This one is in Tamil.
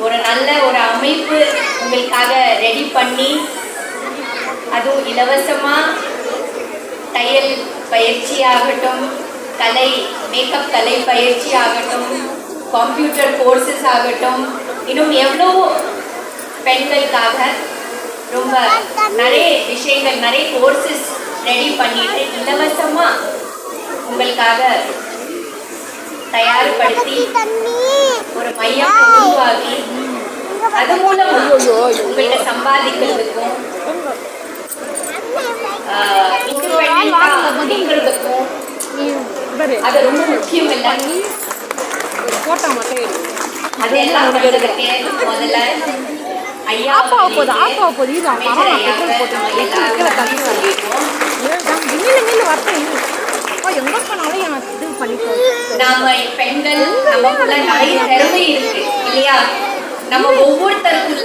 ஒரு நல்ல ஒரு அமைப்பு உங்களுக்காக ரெடி பண்ணி, அதுவும் இலவசமாக தையல் பயிற்சி ஆகட்டும், மேக்கப் கலை பயிற்சி ஆகட்டும், கம்ப்யூட்டர் கோர்சஸ் ஆகட்டும், இன்னும் எவ்வளோ பெண்களுக்காக ரொம்ப நிறைய விஷயங்கள், நிறைய கோர்சஸ் ரெடி பண்ணிட்டு இலவசமாக உங்களுக்காக தயார்படுத்தி ஒரு மையம் உருவாக்கி அது மூலம் உங்கள்கிட்ட சம்பாதிக்கிறதுக்கும் அப்படிங்கிறதுக்கும் அது ரொம்ப முக்கியம். இல்லை அதெல்லாம் முதல்ல ஐயா நாம பெண்கள் நமக்குள்ள நிறைய திறமை இருக்கு இல்லையா? நம்ம ஒவ்வொருத்தருக்குள்ள